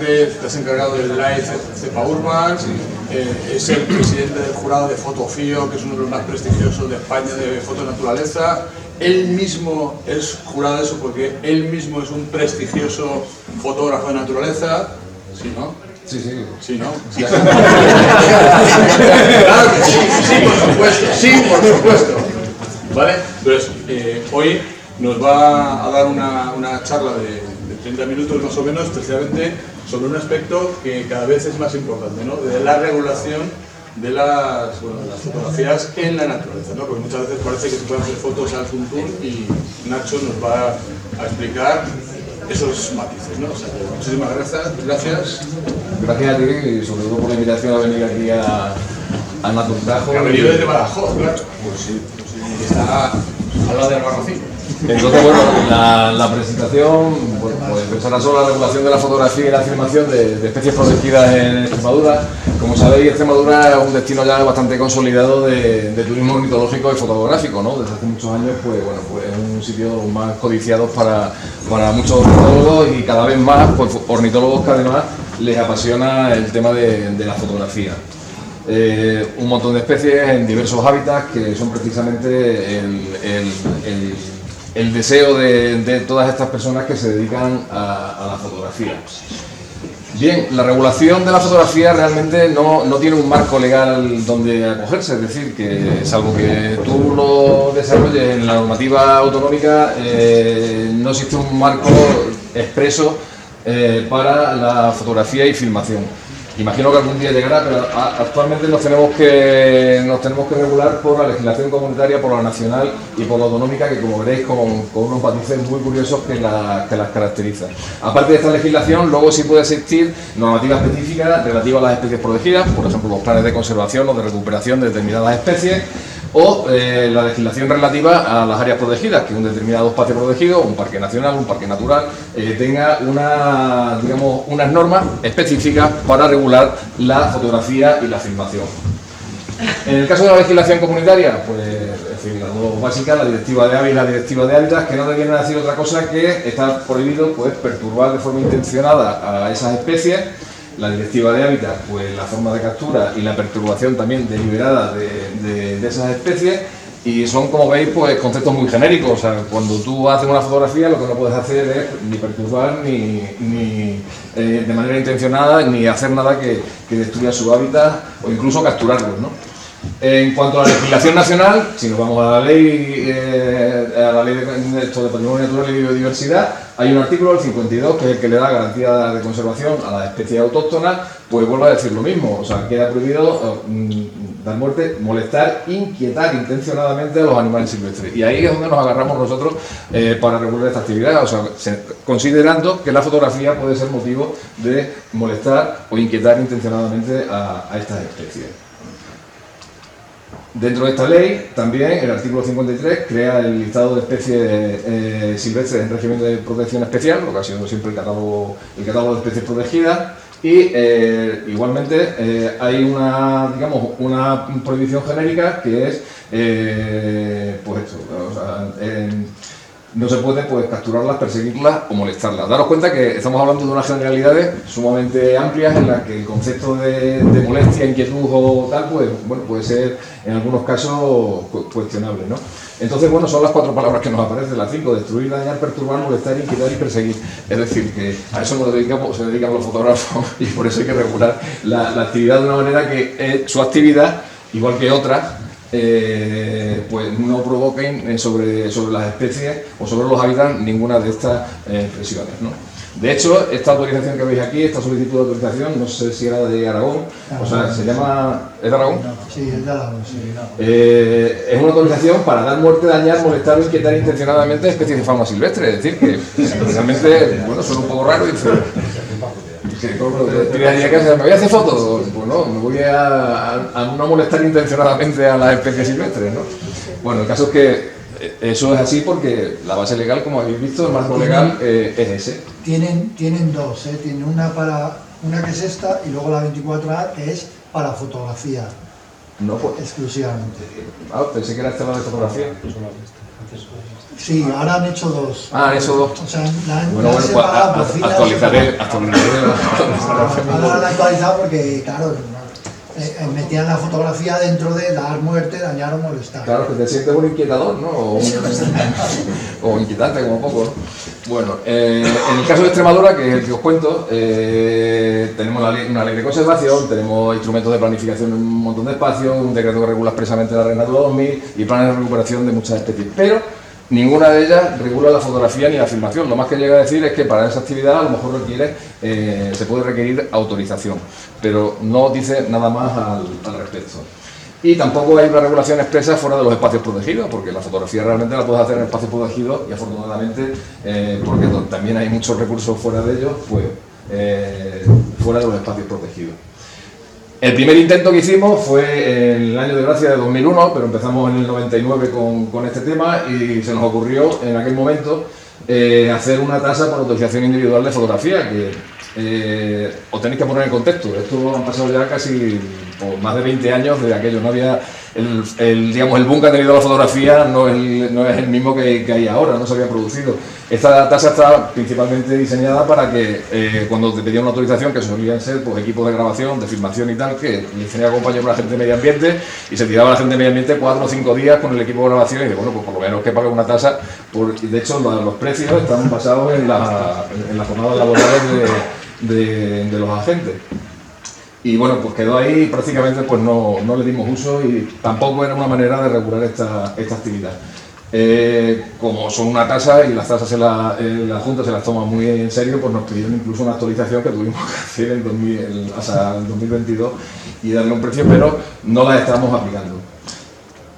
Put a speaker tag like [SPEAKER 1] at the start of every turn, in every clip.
[SPEAKER 1] parte te has encargado del Live Cepa Urban, es el presidente del jurado de Fotofío, que es uno de los más prestigiosos de España de fotonaturaleza. Él mismo es jurado de eso porque él mismo es un prestigioso fotógrafo de naturaleza, ¿sí, no?
[SPEAKER 2] Sí, sí.
[SPEAKER 1] Sí, ¿no? Sí. Claro que sí, sí, por supuesto, sí, por supuesto. ¿Vale? Entonces, hoy nos va a dar una charla de 30 minutos más o menos, precisamente sobre un aspecto que cada vez es más importante, ¿no? De la regulación de las fotografías en la naturaleza, ¿no? Porque muchas veces parece que se pueden hacer fotos al tuntún y Nacho nos va a explicar esos matices, ¿no? O sea, muchísimas gracias.
[SPEAKER 2] Gracias a ti y sobre todo por la invitación a venir aquí a Naturtajo.
[SPEAKER 1] Que ha venido desde Badajoz, claro. Pues sí. Y está al lado del Albarracín.
[SPEAKER 2] Entonces, bueno, la presentación pues empezará sobre la regulación de la fotografía y la filmación de especies protegidas en Extremadura. Como sabéis, Extremadura es un destino ya bastante consolidado de turismo ornitológico y fotográfico, ¿no? Desde hace muchos años, pues es un sitio de los más codiciados para muchos ornitólogos y cada vez más, pues ornitólogos que además les apasiona el tema de la fotografía. Un montón de especies en diversos hábitats que son precisamente el deseo de todas estas personas que se dedican a la fotografía. Bien, la regulación de la fotografía realmente no tiene un marco legal donde acogerse, es decir, que salvo que tú lo desarrolles en la normativa autonómica, no existe un marco expreso para la fotografía y filmación. Imagino que algún día llegará, pero actualmente nos tenemos que regular por la legislación comunitaria, por la nacional y por la autonómica, que como veréis con unos matices muy curiosos que las caracterizan. Aparte de esta legislación, luego sí puede existir normativa específica relativa a las especies protegidas, por ejemplo los planes de conservación o de recuperación de determinadas especies, o la legislación relativa a las áreas protegidas, que un determinado espacio protegido, un parque nacional, un parque natural, tenga unas normas específicas para regular la fotografía y la filmación. En el caso de la legislación comunitaria, pues en fin, las dos básicas, la directiva de hábitat y la directiva de hábitats, que no debieren decir otra cosa que está prohibido pues perturbar de forma intencionada a esas especies. La directiva de hábitat, pues la forma de captura y la perturbación también deliberada de esas especies, y son, como veis, pues conceptos muy genéricos. O sea, cuando tú haces una fotografía, lo que no puedes hacer es ni perturbar ni de manera intencionada, ni hacer nada que destruya su hábitat o incluso capturarlos, ¿no? En cuanto a la legislación nacional, si nos vamos a la ley de patrimonio natural y biodiversidad, hay un artículo, el 52, que es el que le da garantía de conservación a las especies autóctonas. Pues vuelvo a decir lo mismo, o sea, queda prohibido dar muerte, molestar, inquietar intencionadamente a los animales silvestres. Y ahí es donde nos agarramos nosotros para regular esta actividad, o sea, considerando que la fotografía puede ser motivo de molestar o inquietar intencionadamente a estas especies. Dentro de esta ley, también el artículo 53 crea el listado de especies silvestres en régimen de protección especial, lo que ha sido siempre el catálogo de especies protegidas, y igualmente hay una prohibición genérica que es pues esto, o sea, no se puede pues capturarlas, perseguirlas o molestarlas. Daros cuenta que estamos hablando de unas generalidades sumamente amplias en las que el concepto de molestia, inquietud o tal, pues bueno, puede ser en algunos casos cuestionable, ¿no? Entonces, bueno, son las 4 palabras que nos aparecen, las 5: destruir, dañar, perturbar, molestar, inquietar y perseguir. Es decir, que a eso se dedican los fotógrafos y por eso hay que regular la actividad de una manera que su actividad, igual que otras, pues no provoquen sobre las especies o sobre los hábitats ninguna de estas presiones, ¿no? De hecho, esta autorización que veis aquí, esta solicitud de autorización, no sé si era de Aragón, o sea, se llama... ¿Es de Aragón?
[SPEAKER 3] Sí, es de Aragón, sí.
[SPEAKER 2] Es una autorización para dar muerte, dañar, molestar o inquietar intencionadamente especies de fauna silvestre, es decir, que realmente, bueno, suena un poco raro y dice... ¿Me voy a hacer fotos? Pues no, me voy a no molestar intencionadamente a las especies silvestres, ¿no? Bueno, el caso es que eso es así porque la base legal, como habéis visto, el marco legal es ese.
[SPEAKER 3] Tienen dos, tienen una que es esta y luego la 24A que es para fotografía.
[SPEAKER 2] No, pues,
[SPEAKER 3] exclusivamente.
[SPEAKER 2] Pensé que era esta la de fotografía.
[SPEAKER 3] Sí, ahora han hecho 2.
[SPEAKER 2] Ah, han hecho 2.
[SPEAKER 3] O sea, la han
[SPEAKER 2] Bueno, pues
[SPEAKER 3] separado por filas.
[SPEAKER 2] actualizaré.
[SPEAKER 3] Ahora la han actualizado porque, claro, metían la fotografía dentro de dar muerte, dañar o molestar.
[SPEAKER 2] Claro, que te sientes un inquietador, ¿no? O inquietante como poco, ¿no? Bueno, en el caso de Extremadura, que es el que os cuento, tenemos una ley de conservación, tenemos instrumentos de planificación en un montón de espacios, un decreto que regula expresamente la Red Natura 2000 y planes de recuperación de muchas especies, pero ninguna de ellas regula la fotografía ni la filmación. Lo más que llega a decir es que para esa actividad a lo mejor se puede requerir autorización, pero no dice nada más al respecto. Y tampoco hay una regulación expresa fuera de los espacios protegidos, porque la fotografía realmente la puedes hacer en espacios protegidos y afortunadamente, porque también hay muchos recursos fuera de ellos, pues fuera de los espacios protegidos. El primer intento que hicimos fue en el año de gracia de 2001, pero empezamos en el 99 con este tema y se nos ocurrió en aquel momento hacer una tasa por autorización individual de fotografía, que os tenéis que poner en contexto. Esto han pasado ya casi más de 20 años de aquello. No había digamos, el boom que ha tenido la fotografía no es el mismo que hay ahora, no se había producido. Esta tasa está principalmente diseñada para que cuando te pedían una autorización, que solían ser pues, equipos de grabación, de filmación y tal, que tenía acompañado por la gente de medio ambiente y se tiraba la gente de medio ambiente 4 o 5 días con el equipo de grabación y dice, bueno, pues por lo menos que pague una tasa. De hecho, los precios están basados en las jornadas laborales de los agentes. Y bueno, pues quedó ahí, prácticamente pues no le dimos uso y tampoco era una manera de regular esta actividad. Como son una tasa y las tasas la Junta se las toma muy en serio, pues nos pidieron incluso una actualización que tuvimos que hacer hasta el 2022 y darle un precio, pero no la estamos aplicando.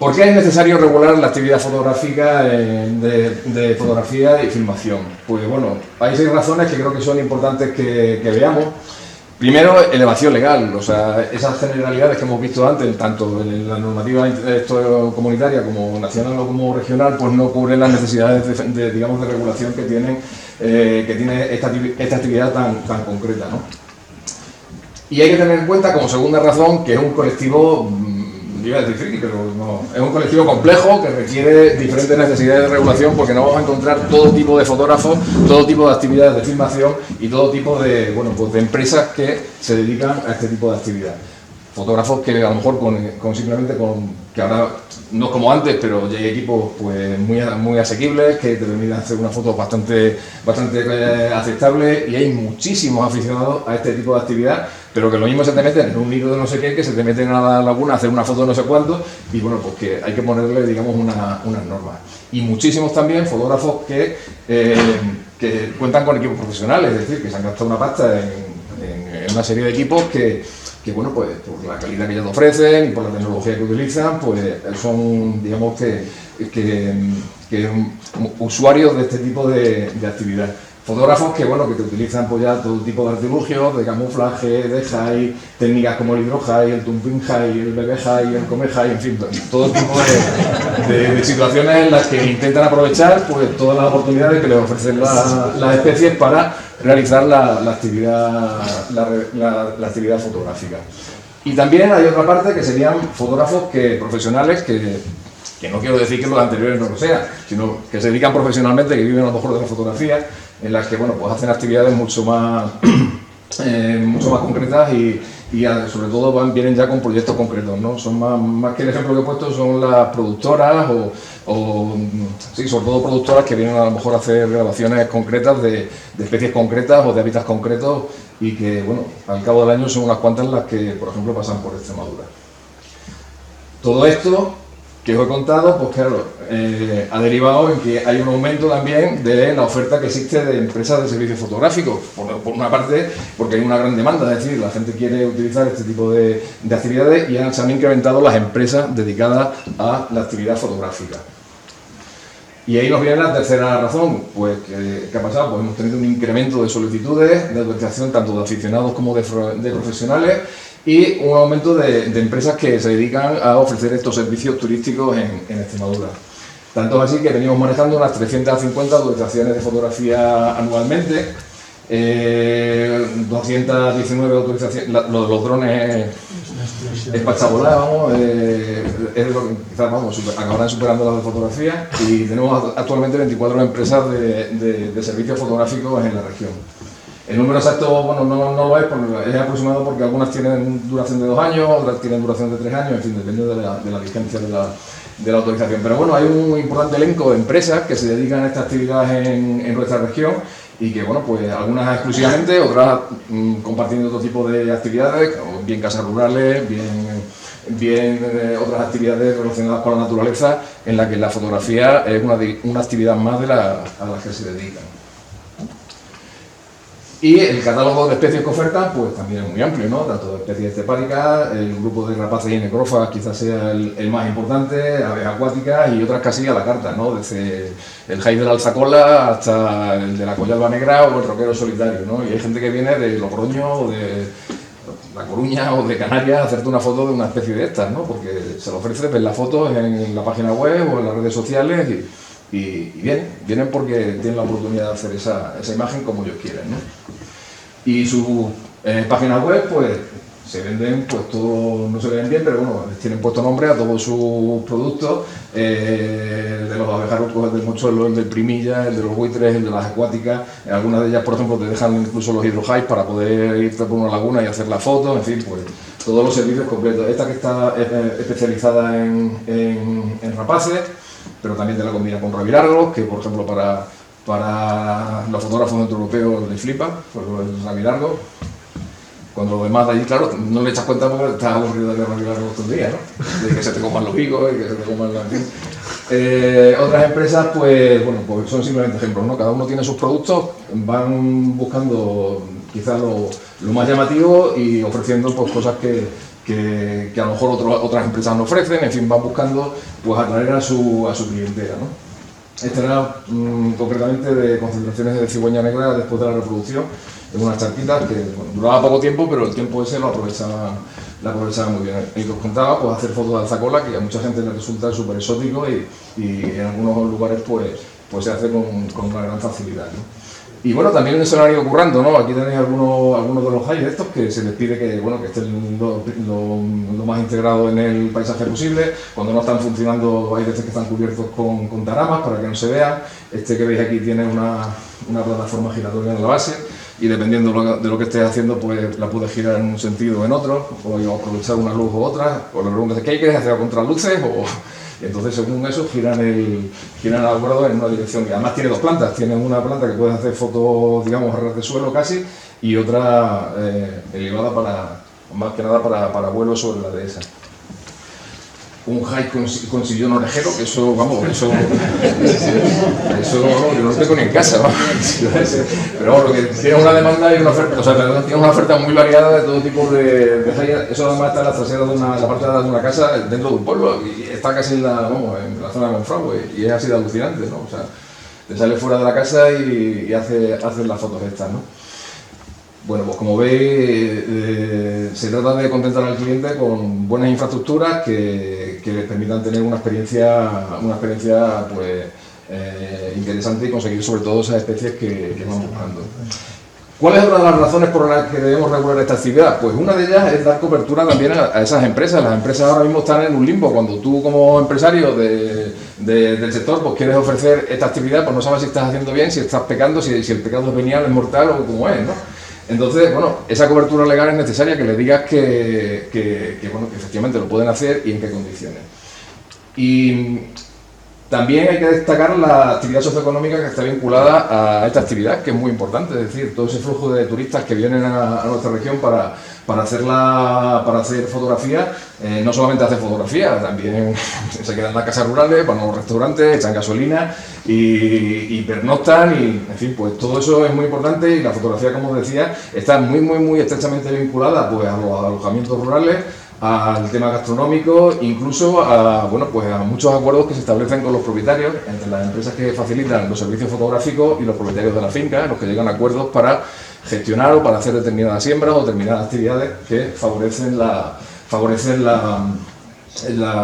[SPEAKER 2] ¿Por qué es necesario regular la actividad fotográfica de fotografía y filmación? Pues bueno, hay 6 razones que creo que son importantes que veamos. Primero, elevación legal, o sea, esas generalidades que hemos visto antes, tanto en la normativa comunitaria como nacional o como regional, pues no cubren las necesidades de regulación que tiene esta actividad tan concreta, ¿no? Y hay que tener en cuenta, como segunda razón, que es un colectivo, iba a decir friki, pero no, es un colectivo complejo que requiere diferentes necesidades de regulación porque no vamos a encontrar todo tipo de fotógrafos, todo tipo de actividades de filmación y todo tipo de, bueno, pues de empresas que se dedican a este tipo de actividad. Fotógrafos que a lo mejor que ahora no es como antes, pero ya hay equipos pues muy asequibles que te permiten hacer una foto bastante aceptable y hay muchísimos aficionados a este tipo de actividad, pero que lo mismo se te meten en un hilo de no sé qué, que se te meten a la laguna a hacer una foto de no sé cuánto y bueno, pues que hay que ponerle, digamos, unas normas. Y muchísimos también fotógrafos que cuentan con equipos profesionales, es decir, que se han gastado una pasta en una serie de equipos que bueno, pues por la calidad que ellos ofrecen y por la tecnología que utilizan, pues son, digamos, que usuarios de este tipo de actividad. Fotógrafos que, bueno, que te utilizan pues ya todo tipo de artilugios, de camuflaje, de high, técnicas como el hydro high, el tumping high, el bebé high, el come high, en fin, todo tipo de situaciones en las que intentan aprovechar pues todas las oportunidades que les ofrecen las especies para realizar la actividad fotográfica. Y también hay otra parte que serían fotógrafos profesionales que no quiero decir que los anteriores no lo sean, sino que se dedican profesionalmente, que viven a lo mejor de la fotografía, en las que bueno, pues hacen actividades mucho más concretas y sobre todo vienen ya con proyectos concretos, ¿no? Son más que el ejemplo que he puesto son las productoras sí, sobre todo productoras que vienen a lo mejor a hacer grabaciones concretas de especies concretas o de hábitats concretos y que bueno, al cabo del año son unas cuantas las que por ejemplo pasan por Extremadura. Todo esto que os he contado, pues claro, ha derivado en que hay un aumento también de la oferta que existe de empresas de servicios fotográficos. Por una parte, porque hay una gran demanda, es decir, la gente quiere utilizar este tipo de actividades y se han incrementado las empresas dedicadas a la actividad fotográfica. Y ahí nos viene la tercera razón, pues ¿qué ha pasado? Pues hemos tenido un incremento de solicitudes de autorización tanto de aficionados como de profesionales y un aumento de empresas que se dedican a ofrecer estos servicios turísticos en Extremadura. Tanto es así que venimos manejando unas 350 autorizaciones de fotografía anualmente, 219 autorizaciones, los drones es para vamos, es lo que quizás vamos, acabarán superando las de fotografía, y tenemos actualmente 24 empresas de servicios fotográficos en la región. El número exacto, bueno, no lo es, porque es aproximado porque algunas tienen duración de 2 años, otras tienen duración de 3 años, en fin, depende de la vigencia de la autorización. Pero bueno, hay un importante elenco de empresas que se dedican a esta actividad en nuestra región, y que, bueno, pues algunas exclusivamente, otras compartiendo otro tipo de actividades, bien casas rurales, bien otras actividades relacionadas con la naturaleza, en la que la fotografía es una actividad más a las que se dedican. Y el catálogo de especies que ofertan, pues también es muy amplio, ¿no? Tanto de especies estepáricas, el grupo de rapaces y necrófagas quizás sea el más importante, aves acuáticas y otras casi a la carta, ¿no? Desde el jai de la alzacola hasta el de la collalba negra o el roquero solitario, ¿no? Y hay gente que viene de Logroño o de La Coruña o de Canarias a hacerte una foto de una especie de estas, ¿no? Porque se lo ofrece, ves las fotos en la página web o en las redes sociales y vienen porque tienen la oportunidad de hacer esa imagen como ellos quieren, ¿no? Y sus páginas web, pues, se venden, pues todo, no se ven bien, pero bueno, les tienen puesto nombre a todos sus productos, de los abejaros, pues el del mochuelo, el del primilla, el de los buitres, el de las acuáticas, algunas de ellas, por ejemplo, te dejan incluso los hidrohides para poder irte por una laguna y hacer la foto, en fin, pues todos los servicios completos. Esta que está especializada en rapaces, pero también te la combina con rabilargos, que por ejemplo para los fotógrafos centroeuropeos les flipa, por el rabilargo. Cuando lo demás de allí, claro, no le echas cuenta porque estás aburrido de rabilargos todo el día, ¿no? De que se te coman los higos y que se te coman las... otras empresas, pues bueno, pues son simplemente ejemplos, ¿no? Cada uno tiene sus productos, van buscando quizás lo más llamativo y ofreciendo pues cosas que a lo mejor otras empresas no ofrecen, en fin, van buscando pues atraer a su clientela, ¿no? Este era concretamente de concentraciones de cigüeña negra después de la reproducción, en unas charquitas que bueno, duraba poco tiempo, pero el tiempo ese lo aprovechaba muy bien. Y os contaba, pues hacer fotos de alzacola, que a mucha gente le resulta súper exótico y en algunos lugares pues se hace con una gran facilidad, ¿no? Y bueno, también se lo han ido currando, ¿no? Aquí tenéis algunos de los jais de estos que se les pide que estén lo más integrado en el paisaje posible. Cuando no están funcionando, hay veces que están cubiertos con taramas para que no se vean. Este que veis aquí tiene una plataforma giratoria en la base y dependiendo de lo que estés haciendo, pues la puedes girar en un sentido o en otro, o aprovechar una luz u otra, o le preguntas ¿qué quieres hacer? ¿A contraluces? Y entonces según eso giran el acuerdo en una dirección. Y además tiene 2 plantas, tiene una planta que puedes hacer fotos, digamos, a ras de suelo casi, y otra elevada más que nada para vuelo sobre la dehesa. Un jai con sillón orejero, que eso, vamos, eso yo no lo tengo ni en casa, vamos. Pero bueno, que tiene una demanda y una oferta, o sea, tiene una oferta muy variada de todo tipo de jai. Eso además está en la trasera de la parte de una casa dentro de un pueblo y está casi en la zona de Monfragüe, y es así de alucinante, ¿no? O sea, te sales fuera de la casa y haces las fotos estas, ¿no? Bueno, pues como veis, se trata de contentar al cliente con buenas infraestructuras que les permitan tener una experiencia pues, interesante y conseguir sobre todo esas especies que van buscando. ¿Cuál es otra de las razones por las que debemos regular esta actividad? Pues una de ellas es dar cobertura también a esas empresas. Las empresas ahora mismo están en un limbo. Cuando tú como empresario del sector pues quieres ofrecer esta actividad, pues no sabes si estás haciendo bien, si estás pecando, si el pecado es venial, es mortal o cómo es, ¿no? Entonces, bueno, esa cobertura legal es necesaria, que le digas que efectivamente lo pueden hacer y en qué condiciones. Y también hay que destacar la actividad socioeconómica que está vinculada a esta actividad, que es muy importante, es decir, todo ese flujo de turistas que vienen a nuestra región para hacer fotografía, no solamente hacer fotografía, también se quedan en las casas rurales, van a los restaurantes, echan gasolina y pernoctan y, en fin, pues todo eso es muy importante y la fotografía, como os decía, está muy estrechamente vinculada pues a los alojamientos rurales, al tema gastronómico, incluso a muchos acuerdos que se establecen con los propietarios, entre las empresas que facilitan los servicios fotográficos y los propietarios de la finca, los que llegan a acuerdos para gestionar o para hacer determinadas siembras o determinadas actividades que favorecen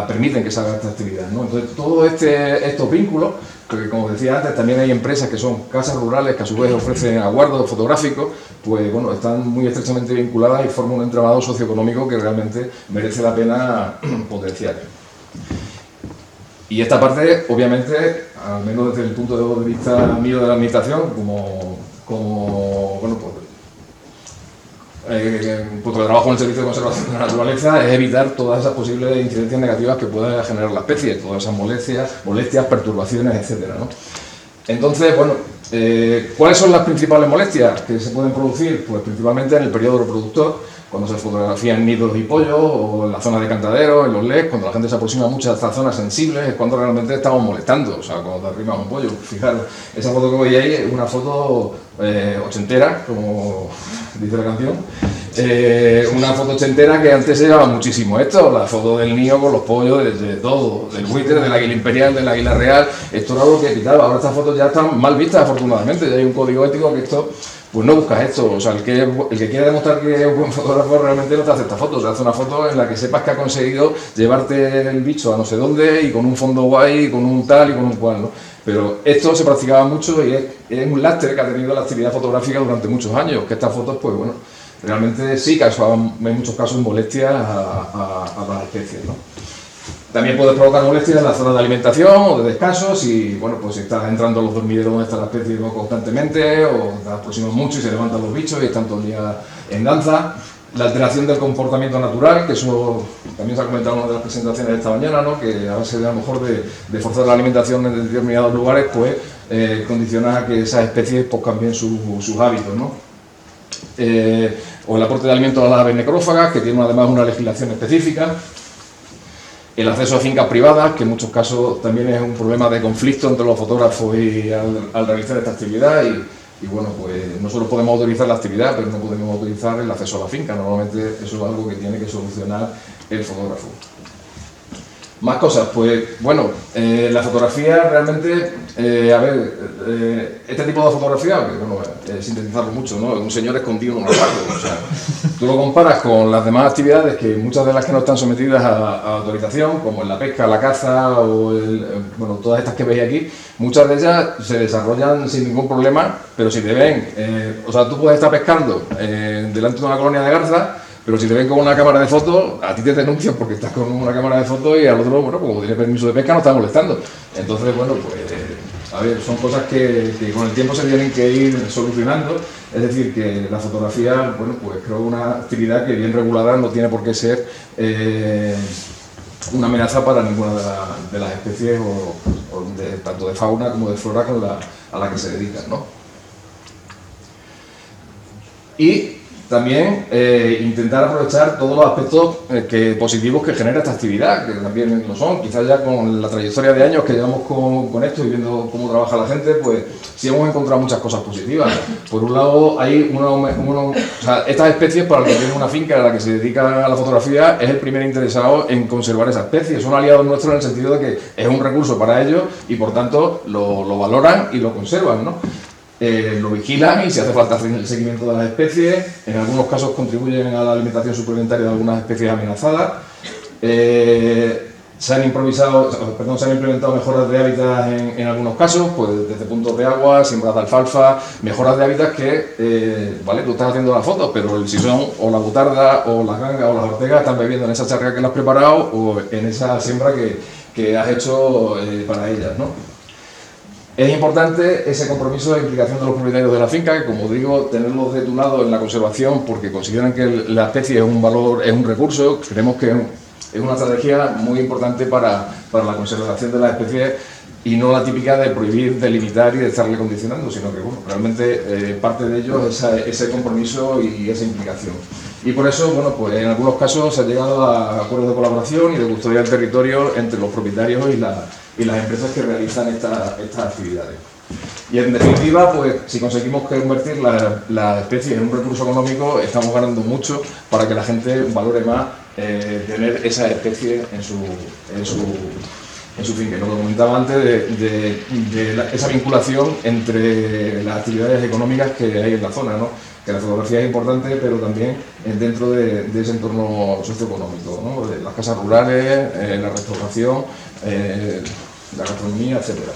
[SPEAKER 2] permiten que se haga esta actividad, ¿no? Entonces, todos estos vínculos, porque como decía antes, también hay empresas que son casas rurales que a su vez ofrecen aguardos fotográficos, pues bueno, están muy estrechamente vinculadas y forman un entramado socioeconómico que realmente merece la pena potenciar. Y esta parte, obviamente, al menos desde el punto de vista mío de la administración, bueno, porque trabajo en el Servicio de Conservación de la Naturaleza, es evitar todas esas posibles incidencias negativas que pueda generar la especie, todas esas molestias, perturbaciones, etcétera, ¿no? Entonces, bueno, ¿cuáles son las principales molestias que se pueden producir? Pues principalmente en el periodo reproductor, cuando se fotografían nidos y pollos, o en la zona de cantaderos, en los LEDs, cuando la gente se aproxima mucho a estas zonas sensibles, es cuando realmente estamos molestando. O sea, cuando te arrimas un pollo, fijaros, esa foto que veis ahí es una foto ochentera, como dice la canción. Una foto ochentera que antes se llevaba muchísimo esto, la foto del nido con los pollos, de todo, del buitre, del águila imperial, del águila real, esto era algo que quitaba. Ahora estas fotos ya están mal vistas, afortunadamente, ya hay un código ético que esto, pues no buscas esto. O sea, el que quiere demostrar que es un buen fotógrafo realmente no te hace esta foto, te hace una foto en la que sepas que ha conseguido llevarte el bicho a no sé dónde y con un fondo guay, y con un tal y con un cual, ¿no? Pero esto se practicaba mucho y es un lastre que ha tenido la actividad fotográfica durante muchos años, que estas fotos, pues bueno, realmente sí causaban en muchos casos molestias a las especies, ¿no? También puede provocar molestias en la zona de alimentación o de descanso, si, bueno, pues si estás entrando a los dormideros donde está la especie constantemente, o te aproximas mucho y se levantan los bichos y están todo el día en danza. La alteración del comportamiento natural, que eso también se ha comentado en una de las presentaciones de esta mañana, ¿no? Que a base de, a lo mejor de forzar la alimentación en determinados lugares, pues condiciona a que esas especies pues cambien sus hábitos, ¿no? O el aporte de alimentos a las aves necrófagas, que tienen además una legislación específica. El acceso a fincas privadas, que en muchos casos también es un problema de conflicto entre los fotógrafos y al realizar esta actividad. Y bueno, pues nosotros podemos autorizar la actividad, pero no podemos autorizar el acceso a la finca. Normalmente eso es algo que tiene que solucionar el fotógrafo. Más cosas, pues bueno, la fotografía realmente, este tipo de fotografía, que bueno, sintetizarlo mucho, ¿no? Un señor escondido en un armario, o sea, tú lo comparas con las demás actividades, que muchas de las que no están sometidas a autorización, como en la pesca, la caza, o bueno, todas estas que veis aquí, muchas de ellas se desarrollan sin ningún problema, pero si te ven, o sea, tú puedes estar pescando delante de una colonia de garzas, pero si te ven con una cámara de fotos, a ti te denuncian porque estás con una cámara de fotos y al otro, bueno, como tiene permiso de pesca, no está molestando. Entonces, bueno, pues, a ver, son cosas que con el tiempo se tienen que ir solucionando. Es decir, que la fotografía, bueno, pues creo que una actividad que bien regulada no tiene por qué ser una amenaza para ninguna de las especies, tanto de fauna como de flora a la que se dedican, ¿no? Y también intentar aprovechar todos los aspectos positivos que genera esta actividad, que también lo son. Quizás ya con la trayectoria de años que llevamos con esto y viendo cómo trabaja la gente, pues sí hemos encontrado muchas cosas positivas. Por un lado, hay o sea, estas especies, para el que tiene una finca a la que se dedica a la fotografía, es el primer interesado en conservar esa especie. Son aliados nuestros en el sentido de que es un recurso para ellos y por tanto lo valoran y lo conservan, ¿no? Lo vigilan y si hace falta hacer el seguimiento de las especies. En algunos casos contribuyen a la alimentación suplementaria de algunas especies amenazadas. Se han implementado mejoras de hábitat en algunos casos, pues desde puntos de agua, siembras de alfalfa, mejoras de hábitat que, vale, tú estás haciendo las fotos, pero el sisón o la butarda o las gangas o las ortegas están bebiendo en esa charca que le has preparado o en esa siembra que has hecho para ellas, ¿no? Es importante ese compromiso de implicación de los propietarios de la finca, que como digo, tenerlos de tu lado en la conservación porque consideran que la especie es un valor, es un recurso. Creemos que es una estrategia muy importante para la conservación de las especies y no la típica de prohibir, de limitar y de estarle condicionando, sino que bueno, realmente parte de ello es ese compromiso y esa implicación. Y por eso, bueno, pues en algunos casos se ha llegado a acuerdos de colaboración y de custodia del territorio entre los propietarios y las empresas que realizan estas actividades. Y en definitiva, pues si conseguimos convertir la especie en un recurso económico, estamos ganando mucho para que la gente valore más tener esa especie en su fin, que no lo comentaba antes, esa vinculación entre las actividades económicas que hay en la zona, ¿no? Que la fotografía es importante, pero también dentro de ese entorno socioeconómico, ¿no? De las casas rurales, la restauración, la gastronomía, etcétera.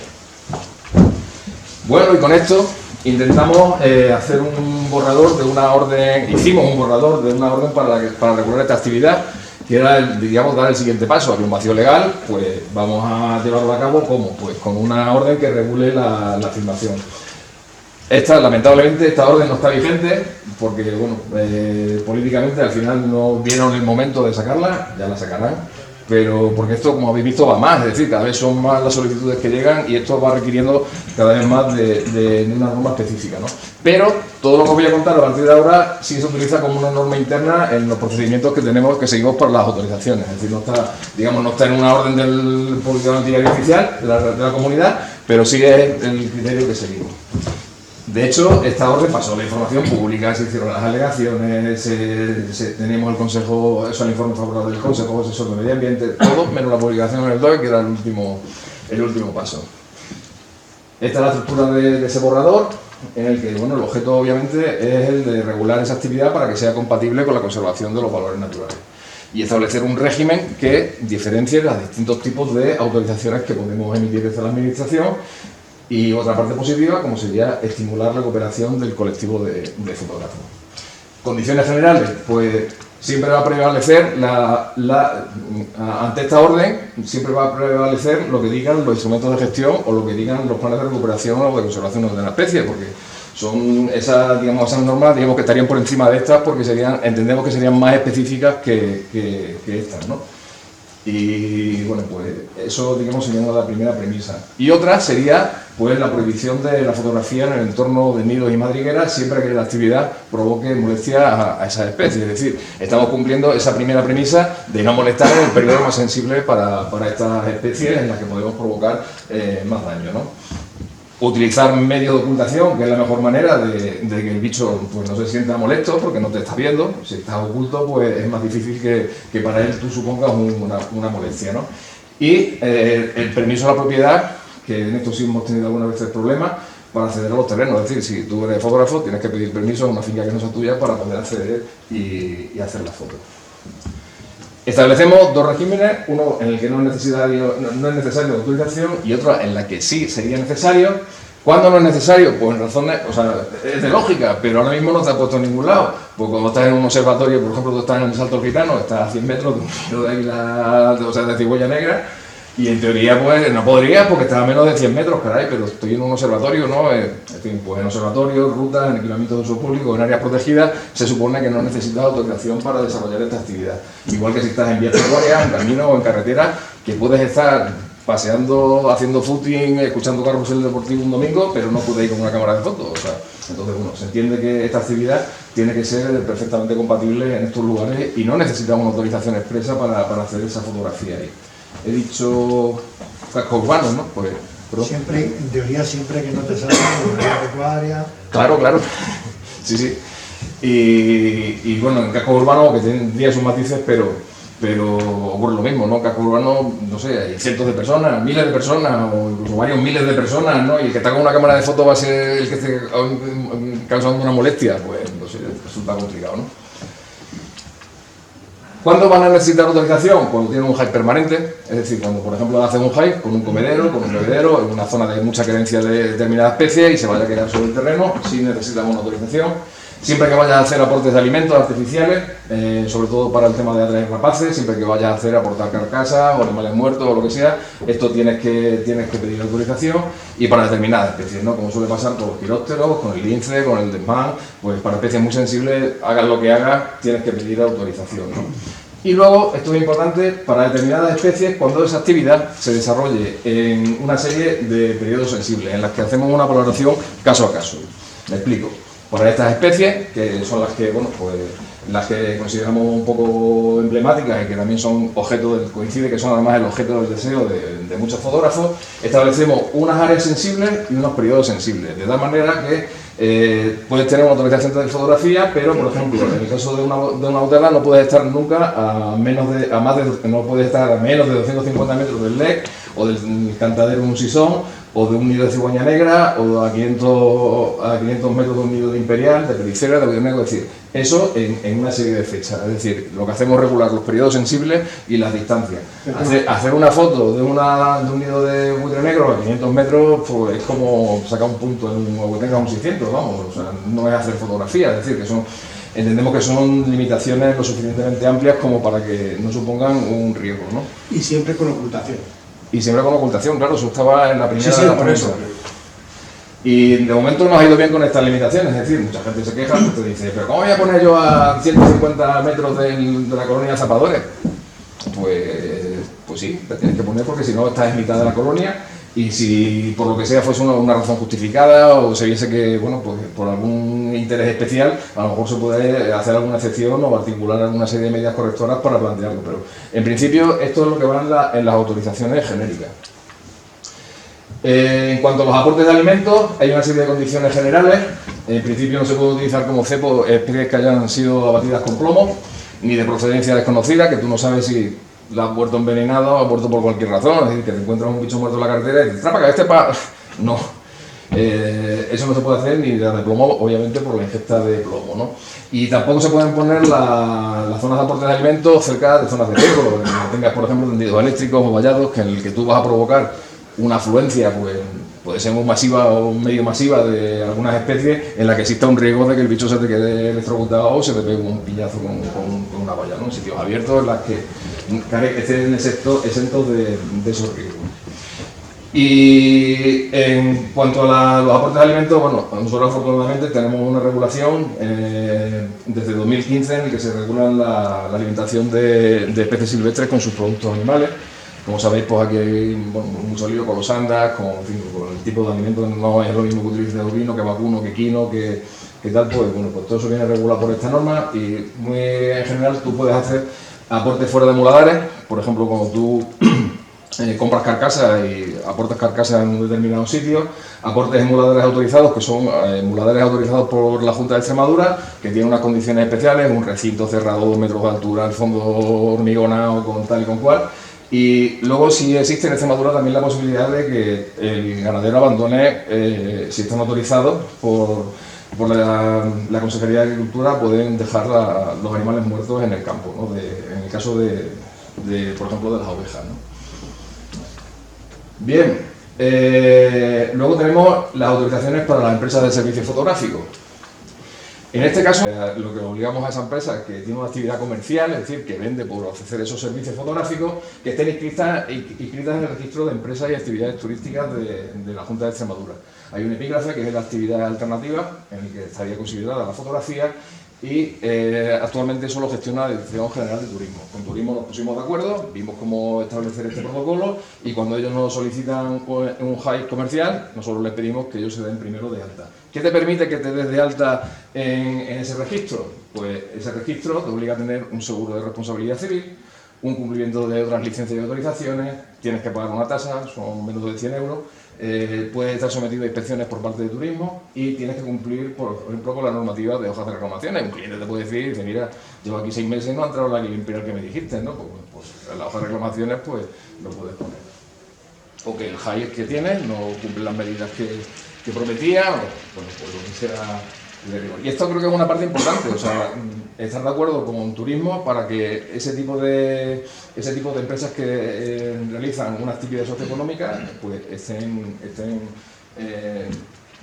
[SPEAKER 2] Bueno, y con esto intentamos hacer un borrador de una orden, hicimos un borrador de una orden para regular esta actividad, que era, digamos, dar el siguiente paso. Había un vacío legal, pues vamos a llevarlo a cabo, ¿cómo? Pues con una orden que regule la filmación. Lamentablemente, esta orden no está vigente, porque, bueno, políticamente al final no vieron el momento de sacarla, ya la sacarán, pero porque esto, como habéis visto, va más, es decir, cada vez son más las solicitudes que llegan y esto va requiriendo cada vez más de una norma específica, ¿no? Pero todo lo que os voy a contar a partir de ahora sí se utiliza como una norma interna en los procedimientos que seguimos para las autorizaciones, es decir, no está, digamos, no está en una orden del Público Diario Oficial de la comunidad, pero sí es el criterio que seguimos. De hecho, esta orden pasó la información pública, se hicieron las alegaciones, teníamos el consejo, eso, el informe favorable del Consejo Asesor de Medio Ambiente, todo menos la publicación en el DOE, que era el último paso. Esta es la estructura de ese borrador, en el que, bueno, el objeto obviamente es el de regular esa actividad para que sea compatible con la conservación de los valores naturales y establecer un régimen que diferencie los distintos tipos de autorizaciones que podemos emitir desde la Administración. Y otra parte positiva, como sería estimular la cooperación del colectivo de fotógrafos. Condiciones generales, pues siempre va a prevalecer, ante esta orden, siempre va a prevalecer lo que digan los instrumentos de gestión o lo que digan los planes de recuperación o de conservación de la especie, porque son esas normas, digamos, que estarían por encima de estas, porque entendemos que serían más específicas que estas, ¿no? Y bueno, pues eso, digamos, sería la primera premisa. Y otra sería, pues, la prohibición de la fotografía en el entorno de nidos y madrigueras siempre que la actividad provoque molestia a esas especies. Es decir, estamos cumpliendo esa primera premisa de no molestar en el periodo más sensible para estas especies en las que podemos provocar más daño, ¿no? Utilizar medios de ocultación, que es la mejor manera de que el bicho, pues, no se sienta molesto porque no te está viendo. Si estás oculto, pues es más difícil que para él tú supongas una molestia, ¿no? Y el permiso a la propiedad, que en esto sí hemos tenido algunas veces problemas, para acceder a los terrenos. Es decir, si tú eres fotógrafo, tienes que pedir permiso a una finca que no sea tuya para poder acceder y hacer la foto. Establecemos dos regímenes, uno en el que no es necesario la autorización y otro en la que sí sería necesario. ¿Cuándo no es necesario? Pues en razones, o sea, es de lógica, pero ahora mismo no te ha puesto en ningún lado. Pues cuando estás en un observatorio, por ejemplo, tú estás en el Salto Gitano, estás a 100 metros de un nido de águila, o sea, de cigüeña negra, y en teoría, pues, no podrías porque estás a menos de 100 metros, caray, pero estoy en un observatorio, ¿no? En fin, pues en observatorios, rutas, en equipamientos de uso público, en áreas protegidas, se supone que no necesitas autorización para desarrollar esta actividad. Igual que si estás en vías ferroviarias, en camino o en carretera, que puedes estar paseando, haciendo footing, escuchando carrusel deportivo un domingo, pero no puedes ir con una cámara de fotos. O sea, entonces, bueno, se entiende que esta actividad tiene que ser perfectamente compatible en estos lugares y no necesitamos una autorización expresa para hacer esa fotografía ahí. He dicho cascos urbanos, ¿no? Pues,
[SPEAKER 3] siempre, en teoría, siempre que no te salga una pecuaria.
[SPEAKER 2] Claro, claro. Sí, sí. Y bueno, en cascos urbanos, que tendría sus matices, pero ocurre lo mismo, ¿no? Casco urbano, no sé, hay cientos de personas, miles de personas, o incluso varios miles de personas, ¿no? Y el que está con una cámara de foto va a ser el que esté causando una molestia, pues no sé, resulta complicado, ¿no? ¿Cuándo van a necesitar autorización? Cuando tienen un hike permanente, es decir, cuando por ejemplo hacen un hike con un comedero, con un bebedero, en una zona de mucha creencia de determinada especie y se vaya a quedar sobre el terreno, sí necesitamos una autorización. Siempre que vayas a hacer aportes de alimentos artificiales, sobre todo para el tema de atraer rapaces, siempre que vayas a hacer aportar carcasas o animales muertos o lo que sea, esto tienes que pedir autorización. Y para determinadas especies, ¿no? Como suele pasar con los quirópteros, con el lince, con el desmán, pues para especies muy sensibles, hagas lo que hagas, tienes que pedir autorización, ¿no? Y luego, esto es importante, para determinadas especies, cuando esa actividad se desarrolle en una serie de periodos sensibles, en las que hacemos una valoración caso a caso. Me explico. Para estas especies, que son las que, bueno, pues las que consideramos un poco emblemáticas y que también son coincide que son además el objeto del deseo de muchos fotógrafos, establecemos unas áreas sensibles y unos periodos sensibles, de tal manera que puedes tener una autorización de fotografía, pero por ejemplo, en el caso de una autela no puedes estar nunca no puedes estar a menos de 250 metros del LEC o del cantadero de un sisón, o de un nido de cigüeña negra, o a 500 metros de un nido de imperial, de pericera, de negro, es decir, eso en una serie de fechas. Es decir, lo que hacemos es regular los periodos sensibles y las distancias. Hacer una foto de un nido de buitre negro a 500 metros pues es como sacar un punto o que tenga un 600, vamos, o sea, no es hacer fotografía, es decir, que entendemos que son limitaciones lo suficientemente amplias como para que no supongan un riesgo, ¿no?
[SPEAKER 4] Y siempre con ocultación.
[SPEAKER 2] Y siempre con ocultación, claro, eso estaba en la primera
[SPEAKER 4] Sí,
[SPEAKER 2] de la
[SPEAKER 4] por eso.
[SPEAKER 2] Y de momento nos ha ido bien con estas limitaciones, es decir, mucha gente se queja, pues te dice, pero ¿cómo voy a poner yo a 150 metros de la colonia de zapadores? Pues sí, te tienes que poner porque si no estás en mitad de la colonia y si por lo que sea fuese una razón justificada o se viese que, bueno, pues por algún interés especial, a lo mejor se puede hacer alguna excepción o articular alguna serie de medidas correctoras para plantearlo, pero en principio esto es lo que va en las autorizaciones genéricas. En cuanto a los aportes de alimentos, hay una serie de condiciones generales. En principio no se puede utilizar como cepo especies que hayan sido abatidas con plomo, ni de procedencia desconocida, que tú no sabes si la has muerto envenenado o ha muerto por cualquier razón, es decir, que te encuentras un bicho muerto en la cartera y dices, ¡trapa, que No, eso no se puede hacer ni de plomo, obviamente por la ingesta de plomo, ¿no? Y tampoco se pueden poner las zonas de aporte de alimentos cerca de zonas de riesgo, que tengas, por ejemplo, tendidos eléctricos o vallados, que en el que tú vas a provocar una afluencia, pues puede ser muy masiva o medio masiva de algunas especies, en la que exista un riesgo de que el bicho se te quede electrocutado o se te pegue un piñazo con una valla, ¿no? En sitios abiertos en las que estén exentos de esos riesgos. Y en cuanto a los aportes de alimentos, bueno, nosotros afortunadamente tenemos una regulación desde 2015 en el que se regula la alimentación de especies silvestres con sus productos animales. Como sabéis, pues aquí hay mucho lío con los andas, con el tipo de alimentos, no es lo mismo que utilice ovino, que vacuno, que quino, que tal, pues bueno, pues todo eso viene regulado por esta norma y muy en general tú puedes hacer aportes fuera de muladares, por ejemplo, cuando tú compras carcasas y aportas carcasas en un determinado sitio, aportes en muladares autorizados, que son muladares autorizados por la Junta de Extremadura, que tienen unas condiciones especiales, un recinto cerrado 2 metros de altura, el fondo hormigonado con tal y con cual. Y luego sí existe en Extremadura también la posibilidad de que el ganadero abandone, si están autorizados por la Consejería de Agricultura, pueden dejar los animales muertos en el campo, ¿no? En el caso de, por ejemplo, de las ovejas, ¿no? Bien, luego tenemos las autorizaciones para las empresas de servicios fotográficos. En este caso, lo que obligamos a esa empresa que tiene una actividad comercial, es decir, que vende por ofrecer esos servicios fotográficos, que estén inscritas en el registro de empresas y actividades turísticas de la Junta de Extremadura. Hay un epígrafe que es la actividad alternativa, en el que estaría considerada la fotografía, y actualmente eso lo gestiona la Dirección General de Turismo. Con Turismo nos pusimos de acuerdo, vimos cómo establecer este protocolo y cuando ellos nos solicitan un high comercial, nosotros les pedimos que ellos se den primero de alta. ¿Qué te permite que te des de alta en ese registro? Pues ese registro te obliga a tener un seguro de responsabilidad civil, un cumplimiento de otras licencias y autorizaciones, tienes que pagar una tasa, son menos de 100 euros, puedes estar sometido a inspecciones por parte de turismo y tienes que cumplir, por ejemplo, con la normativa de hojas de reclamaciones. Un cliente te puede decir, dice, mira, llevo aquí 6 meses y no ha entrado la ley imperial que me dijiste, ¿no? Pues en la hoja de reclamaciones pues lo puedes poner. O que el high que tienes no cumple las medidas que prometía, o bueno, pues lo que sea de rigor. Y esto creo que es una parte importante, o sea, estar de acuerdo con turismo para que ese tipo de empresas que realizan una actividad socioeconómica pues estén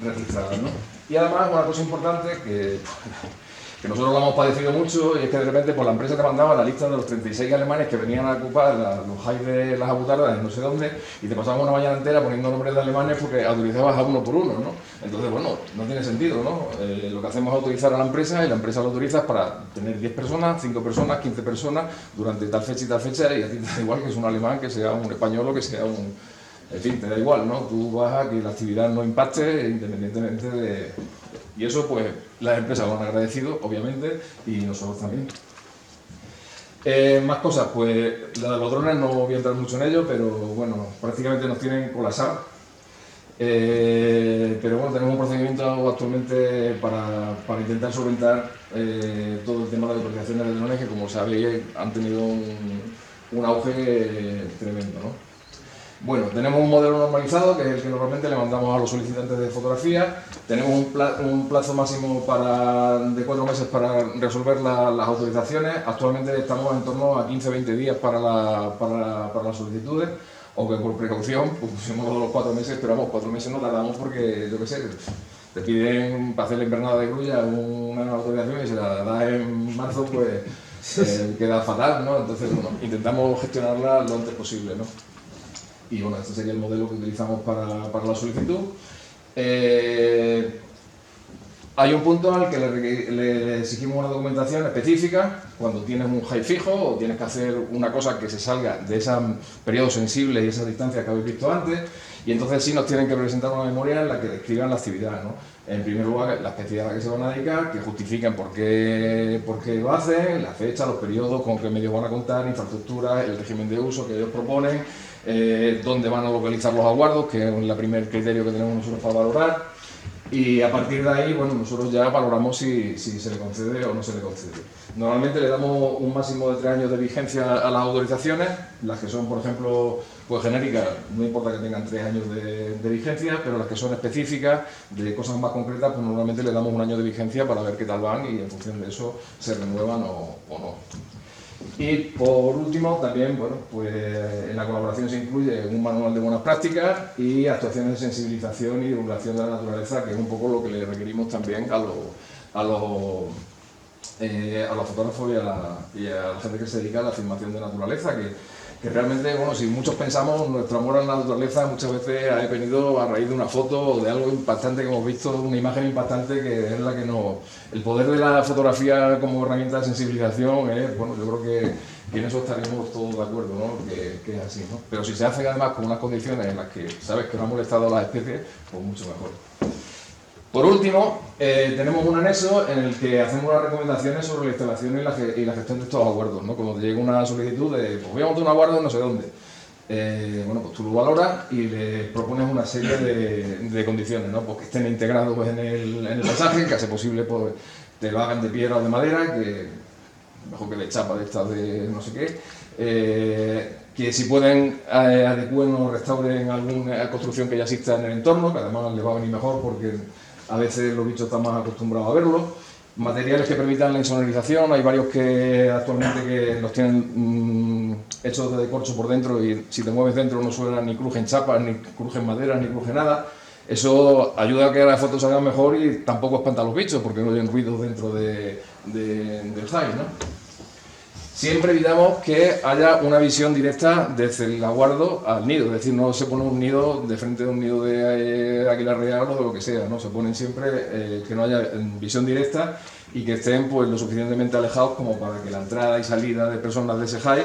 [SPEAKER 2] registradas, ¿no? Y además una cosa importante que nosotros lo hemos padecido mucho y es que de repente pues, la empresa te mandaba la lista de los 36 alemanes que venían a ocupar los highs de las abutardas en no sé dónde y te pasaban una mañana entera poniendo nombres de alemanes porque autorizabas a uno por uno, ¿no? Entonces, bueno, no tiene sentido, ¿no? Lo que hacemos es autorizar a la empresa y la empresa lo autoriza para tener 10 personas, 5 personas, 15 personas durante tal fecha y tal fecha y a ti te da igual que es un alemán, que sea un español o que sea un... En fin, te da igual, ¿no? Tú vas a que la actividad no impacte independientemente de... Y eso, pues, las empresas lo han agradecido, obviamente, y nosotros también. Más cosas, pues, la de los drones no voy a entrar mucho en ello, pero, bueno, prácticamente nos tienen colapsado. Pero, bueno, tenemos un procedimiento actualmente para intentar solventar todo el tema de autorizaciones de drones que, como sabéis, han tenido un auge tremendo, ¿no? Bueno, tenemos un modelo normalizado, que es el que normalmente le mandamos a los solicitantes de fotografía. Tenemos un plazo máximo de 4 meses para resolver las autorizaciones. Actualmente estamos en torno a 15-20 días para las solicitudes, aunque por precaución pues pusimos los 4 meses, pero vamos, 4 meses no tardamos porque, yo qué sé, te piden para hacer la invernada de grulla una autorización y si la das en marzo, pues queda fatal, ¿no? Entonces, bueno, intentamos gestionarla lo antes posible, ¿no? Y bueno, este sería el modelo que utilizamos para la solicitud. Hay un punto al que le exigimos una documentación específica cuando tienes un high fijo o tienes que hacer una cosa que se salga de ese periodo sensible y esas distancias que habéis visto antes, y entonces sí nos tienen que presentar una memoria en la que describan la actividad, ¿no? En primer lugar, la especialidad a la que se van a dedicar, que justifiquen por qué lo hacen, la fecha, los periodos, con qué medios van a contar, infraestructura, el régimen de uso que ellos proponen, dónde van a localizar los aguardos, que es el primer criterio que tenemos nosotros para valorar. Y a partir de ahí, bueno, nosotros ya valoramos si se le concede o no se le concede. Normalmente le damos un máximo de 3 años de vigencia a las autorizaciones, las que son, por ejemplo, pues genéricas, no importa que tengan 3 años de vigencia, pero las que son específicas, de cosas más concretas, pues normalmente le damos 1 año de vigencia para ver qué tal van y en función de eso se renuevan o no. Y por último, también, bueno, pues en la colaboración se incluye un manual de buenas prácticas y actuaciones de sensibilización y divulgación de la naturaleza, que es un poco lo que le requerimos también a los fotógrafos y a la gente que se dedica a la filmación de naturaleza, que realmente, bueno, si muchos pensamos, nuestro amor a la naturaleza muchas veces ha venido a raíz de una foto o de algo impactante que hemos visto, una imagen impactante que es la que nos... El poder de la fotografía como herramienta de sensibilización es, bueno, yo creo que en eso estaremos todos de acuerdo, ¿no? Que es así, ¿no? Pero si se hace además con unas condiciones en las que sabes que no ha molestado a las especies, pues mucho mejor. Por último, tenemos un anexo en el que hacemos unas recomendaciones sobre la instalación y la gestión de estos aguardos, ¿no? Cuando te llega una solicitud de, pues voy a montar un aguardo en no sé dónde, bueno, pues tú lo valoras y le propones una serie de condiciones, ¿no? Pues que estén integrados pues, en el paisaje, que a ser posible pues, te lo hagan de piedra o de madera, que mejor que de chapa de estas de no sé qué, que si pueden adecúen o restauren alguna construcción que ya exista en el entorno, que además les va a venir mejor porque a veces los bichos están más acostumbrados a verlo. Materiales que permitan la insonorización, hay varios que actualmente que los tienen hechos de corcho por dentro y si te mueves dentro no suenan ni crujen chapas, ni crujen maderas, ni cruje nada. Eso ayuda a que las fotos salgan mejor y tampoco espanta a los bichos porque no oyen ruidos dentro del high, ¿no? Siempre evitamos que haya una visión directa desde el aguardo al nido, es decir, no se pone un nido de frente a un nido de águila real o de lo que sea, ¿no? Se ponen siempre que no haya visión directa y que estén pues, lo suficientemente alejados como para que la entrada y salida de personas de ese high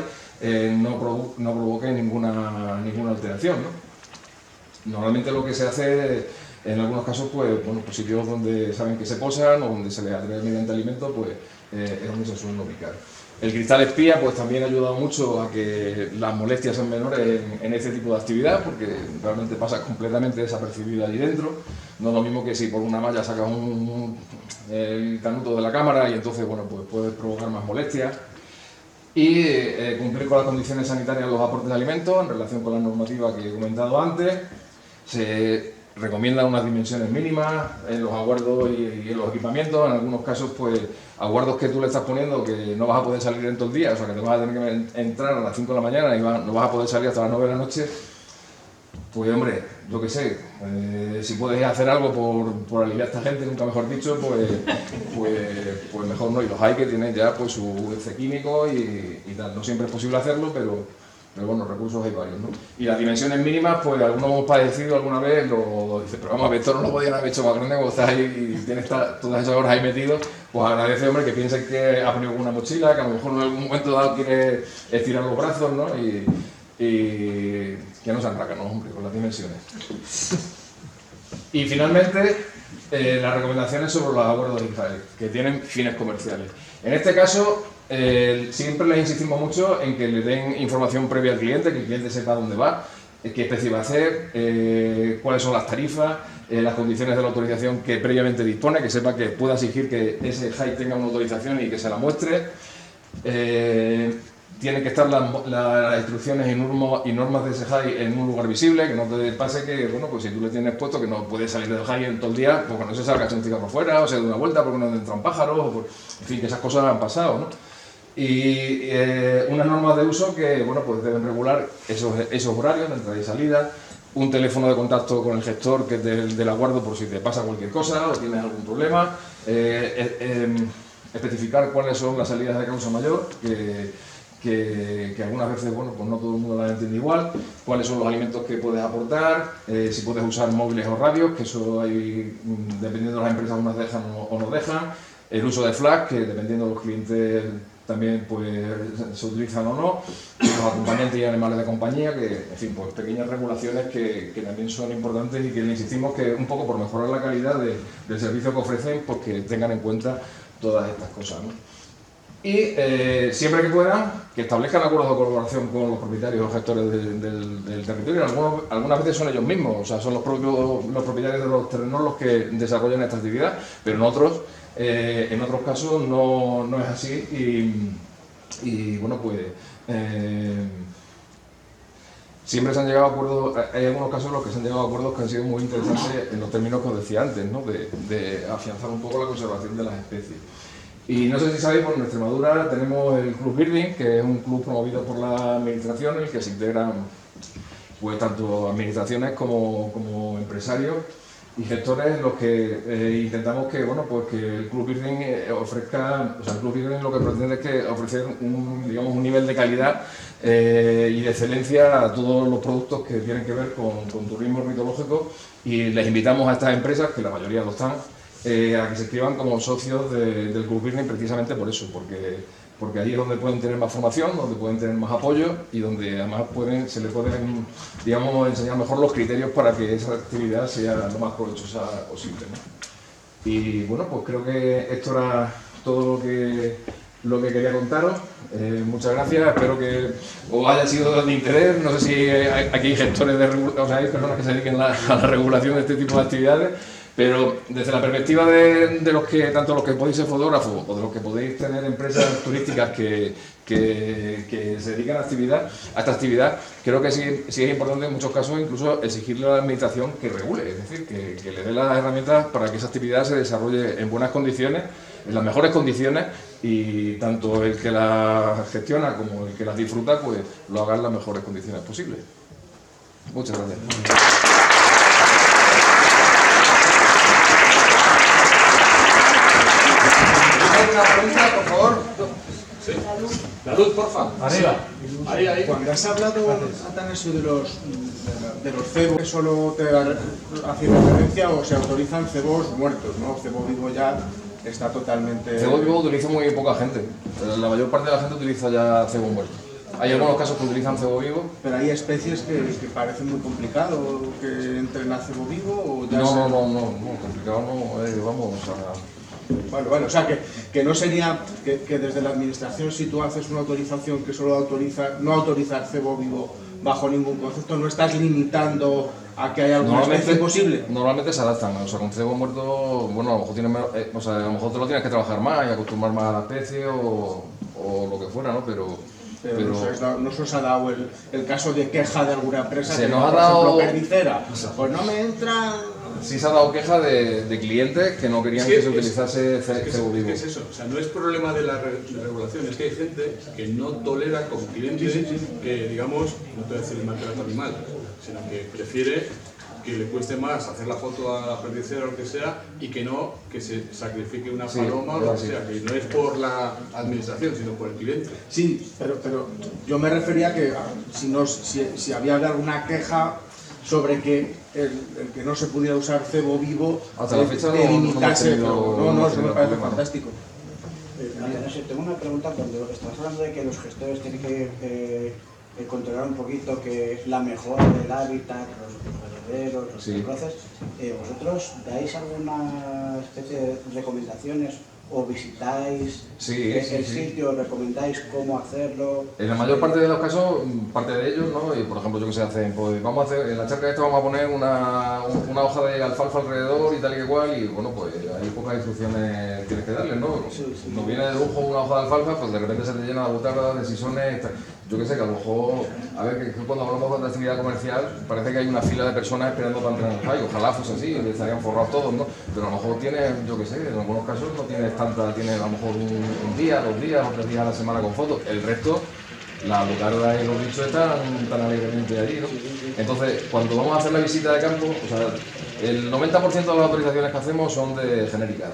[SPEAKER 2] no provoque ninguna alteración, ¿no? Normalmente lo que se hace en algunos casos, pues, bueno, pues sitios donde saben que se posan o donde se les atrae mediante alimento, pues es donde se suelen ubicar. El cristal espía pues también ha ayudado mucho a que las molestias sean menores en este tipo de actividad porque realmente pasa completamente desapercibido allí dentro. No es lo mismo que si por una malla sacas el canuto de la cámara y entonces bueno, pues puedes provocar más molestias. Y cumplir con las condiciones sanitarias de los aportes de alimentos en relación con la normativa que he comentado antes. Se recomiendan unas dimensiones mínimas en los aguardos y en los equipamientos. En algunos casos, pues, aguardos que tú le estás poniendo que no vas a poder salir en todo el día, o sea, que te vas a tener que entrar a las 5 de la mañana y no vas a poder salir hasta las 9 de la noche. Pues, hombre, yo qué sé, si puedes hacer algo por aliviar a esta gente, nunca mejor dicho, pues mejor no. Y los hay que tienen ya pues, su EC químico y tal. No siempre es posible hacerlo, pero bueno, recursos hay varios, ¿no? Y las dimensiones mínimas, pues algunos hemos padecido alguna vez, dice, pero vamos, esto no lo podían haber hecho más grande cuando estás ahí y tienes todas esas horas ahí metido, pues agradece, hombre, que piensen que ha venido con una mochila, que a lo mejor en algún momento dado quiere estirar los brazos, ¿no? Y que no se enracan, ¿no, hombre, con las dimensiones. Y finalmente, las recomendaciones sobre los acuerdos de Israel, que tienen fines comerciales. En este caso, siempre les insistimos mucho en que le den información previa al cliente, que el cliente sepa dónde va, qué especie va a hacer, cuáles son las tarifas, las condiciones de la autorización que previamente dispone, que sepa que pueda exigir que ese high tenga una autorización y que se la muestre. tienen que estar las instrucciones y normas de ese HAI en un lugar visible, que no te pase que, bueno, pues si tú le tienes puesto que no puedes salir del HAI en todo el día porque no se salga un cigarro fuera, o se dé una vuelta porque no entran pájaros, en fin, que esas cosas han pasado, ¿no? Y unas normas de uso que, bueno, pues deben regular esos horarios de entrada y salida, un teléfono de contacto con el gestor que es del aguardo por si te pasa cualquier cosa o tienes algún problema, especificar cuáles son las salidas de causa mayor, que algunas veces, bueno, pues no todo el mundo las entiende igual, cuáles son los alimentos que puedes aportar, si puedes usar móviles o radios, que eso hay, dependiendo de las empresas, unas dejan o no dejan, el uso de flags, que dependiendo de los clientes también pues se utilizan o no, los acompañantes y animales de compañía, que, en fin, pues pequeñas regulaciones que también son importantes y que le insistimos que un poco por mejorar la calidad del servicio que ofrecen, pues que tengan en cuenta todas estas cosas, ¿no? Y siempre que puedan, que establezcan acuerdos de colaboración con los propietarios o gestores del territorio. Algunas veces son ellos mismos, o sea, son los propietarios de los terrenos los que desarrollan esta actividad, pero en otros casos no es así y bueno, pues siempre se han llegado a acuerdos. Hay algunos casos en los que se han llegado a acuerdos que han sido muy interesantes en los términos que os decía antes, ¿no? de afianzar un poco la conservación de las especies. Y no sé si sabéis, bueno, en Extremadura tenemos el Club Birding, que es un club promovido por la administración en el que se integran pues tanto administraciones como empresarios y gestores, en los que intentamos que, bueno, pues que el Club Birding ofrezca, o sea, el Club Birding lo que pretende es que ofrecer un nivel de calidad y de excelencia a todos los productos que tienen que ver con turismo ornitológico, y les invitamos a estas empresas, que la mayoría lo están, a que se inscriban como socios del Club Birding, precisamente por eso, porque ahí es donde pueden tener más formación, donde pueden tener más apoyo y donde además se les pueden, digamos, enseñar mejor los criterios para que esa actividad sea lo más provechosa posible, ¿no? Y bueno, pues creo que esto era todo lo que quería contaros. Muchas gracias, espero que os haya sido de interés. No sé si aquí hay gestores o sea, hay personas que se dediquen a la regulación de este tipo de actividades. Pero desde la perspectiva de tanto los que podéis ser fotógrafos o de los que podéis tener empresas turísticas que se dedican a esta actividad, creo que sí es importante en muchos casos incluso exigirle a la administración que regule, es decir, que le dé las herramientas para que esa actividad se desarrolle en buenas condiciones, en las mejores condiciones, y tanto el que la gestiona como el que las disfruta pues lo haga en las mejores condiciones posibles. Muchas gracias.
[SPEAKER 1] ¿Una pregunta, por favor? Sí. La luz, porfa.
[SPEAKER 4] Arriba.
[SPEAKER 1] Ahí.
[SPEAKER 5] Cuando has hablado, Atanasio, de los cebos, que solo te hace referencia o se autorizan cebos muertos, ¿no? Cebo vivo ya está totalmente...
[SPEAKER 2] Cebo vivo utiliza muy poca gente. La mayor parte de la gente utiliza ya cebo muerto. Hay algunos casos que utilizan cebo vivo.
[SPEAKER 5] Pero hay especies que parecen muy complicado que entren a cebo vivo o ya...
[SPEAKER 2] No, complicado no, vamos a...
[SPEAKER 5] Bueno, o sea que no sería que desde la administración, si tú haces una autorización que solo no autorizar cebo vivo bajo ningún concepto, no estás limitando a que haya alguna especie posible.
[SPEAKER 2] Normalmente se adaptan, o sea, con cebo muerto, bueno, a lo mejor a lo mejor te lo tienes que trabajar más y acostumbrar más a la especie o lo que fuera, ¿no? Pero
[SPEAKER 5] no se os ha dado el caso de queja de alguna empresa
[SPEAKER 2] se
[SPEAKER 5] que,
[SPEAKER 2] nos ha
[SPEAKER 5] por
[SPEAKER 2] dado,
[SPEAKER 5] ejemplo, Perdicera, pues no me entra...
[SPEAKER 2] Sí se ha dado queja de clientes que no querían que se utilizase cebo vivo.
[SPEAKER 1] Es eso, o sea, no es problema de la regulación, es que hay gente que no tolera con clientes que, digamos, no te voy a decir el maltrato animal, sino que prefiere que le cueste más hacer la foto a la perdicera o lo que sea y que se sacrifique una paloma o lo que sea, que no es por la administración, sino por el cliente.
[SPEAKER 5] Sí, pero yo me refería a que si había alguna queja sobre que el que no se pudiera usar cebo vivo
[SPEAKER 2] hasta la fecha
[SPEAKER 5] limitase,
[SPEAKER 2] no,
[SPEAKER 5] eso me parece fantástico.
[SPEAKER 6] Tengo una pregunta. Cuando estás hablando de que los gestores tienen que controlar un poquito que es la mejora del hábitat, los herederos, los cruces, ¿vosotros dais alguna especie de recomendaciones o visitáis
[SPEAKER 2] Sí,
[SPEAKER 6] el sitio, recomendáis cómo hacerlo?
[SPEAKER 2] En la mayor parte de los casos, parte de ellos, ¿no? Y por ejemplo, yo que sé, hacen, pues vamos a hacer, en la charca esta vamos a poner una hoja de alfalfa alrededor y tal y que cual, y bueno, pues hay pocas instrucciones tienes que darles, ¿no? Nos viene de lujo una hoja de alfalfa, pues de repente se te llena la botarga de sisones, yo que sé, que a lo mejor, a ver, que cuando hablamos de actividad comercial, parece que hay una fila de personas esperando para entrar en el high, ojalá fuese así, estarían forrados todos, ¿no? Pero a lo mejor tienes, yo que sé, en algunos casos no tienes tanta, tienes a lo mejor un día, 2 días o 3 días a la semana con fotos, el resto, la botarda y los bichos están tan alegremente allí, ¿no? Entonces, cuando vamos a hacer la visita de campo, o sea, el 90% de las autorizaciones que hacemos son de genéricas,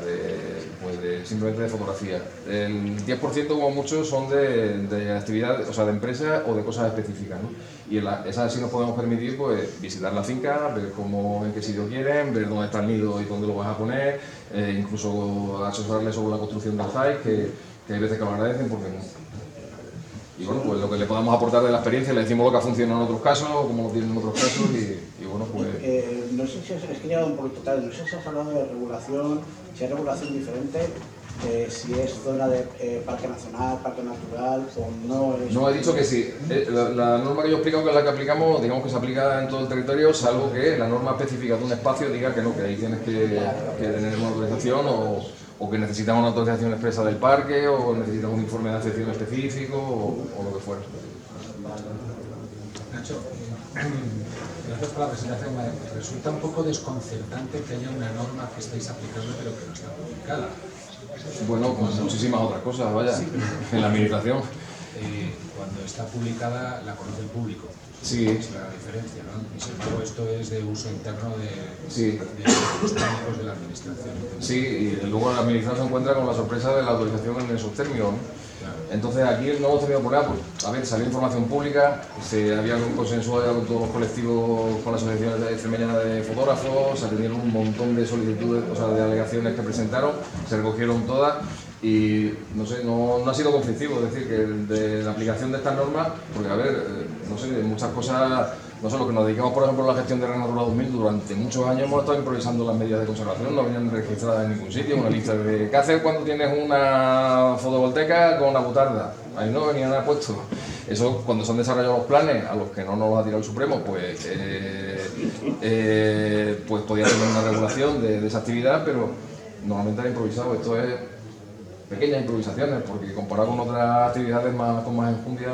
[SPEAKER 2] simplemente de fotografía. El 10% como mucho son de actividades, o sea, de empresas o de cosas específicas, ¿no? Y esas sí nos podemos permitir pues visitar la finca, ver en qué sitio quieren, ver dónde está el nido y dónde lo vas a poner, incluso asesorarles sobre la construcción del site, que hay veces que lo agradecen porque y bueno, pues lo que le podamos aportar de la experiencia, le decimos lo que ha funcionado en otros casos, o cómo lo tienen en otros casos y bueno, pues...
[SPEAKER 6] no sé si es que he llegado un poquito tarde, no sé si has hablado de regulación, si hay regulación diferente, si es zona de parque nacional, parque natural o no es...
[SPEAKER 2] No, he dicho que sí. La norma que yo he explicado, que es la que aplicamos, digamos que se aplica en todo el territorio, salvo que la norma específica de un espacio diga que no, que ahí tienes que tener una autorización o que necesitamos una autorización expresa del parque o necesitamos un informe de afección específico o lo que fuera.
[SPEAKER 4] Nacho, gracias por la presentación. Resulta un poco desconcertante que haya una norma que estáis aplicando pero que no está publicada.
[SPEAKER 2] Bueno, con muchísimas otras cosas, vaya,
[SPEAKER 4] sí,
[SPEAKER 2] en la administración.
[SPEAKER 4] Cuando está publicada la conoce el público.
[SPEAKER 2] Sí.
[SPEAKER 4] Es la diferencia, ¿no? Y sin embargo esto es de uso interno de los técnicos de la administración.
[SPEAKER 2] Sí, y luego la administración se encuentra con la sorpresa de la autorización en esos términos, ¿no? Claro. Entonces aquí no hemos tenido problema, pues, a ver, salió información pública, se había un consenso con todos los colectivos, con las asociaciones extremeñas de fotógrafos, se atendieron un montón de solicitudes, o sea, de alegaciones que presentaron, se recogieron todas. Y no sé, no ha sido conflictivo, es decir, que de la aplicación de estas normas, porque a ver, no sé, muchas cosas, no sé, lo que nos dedicamos por ejemplo a la gestión de Red Natura 2000, durante muchos años hemos estado improvisando las medidas de conservación, no venían registradas en ningún sitio, una lista de qué hacer cuando tienes una fotovoltaica con una butarda, ahí no venía nada puesto. Eso cuando se han desarrollado los planes, a los que no nos los ha tirado el Supremo, pues podía tener una regulación de esa actividad, pero normalmente era improvisado, esto es pequeñas improvisaciones, porque comparado con otras actividades con más enjundia...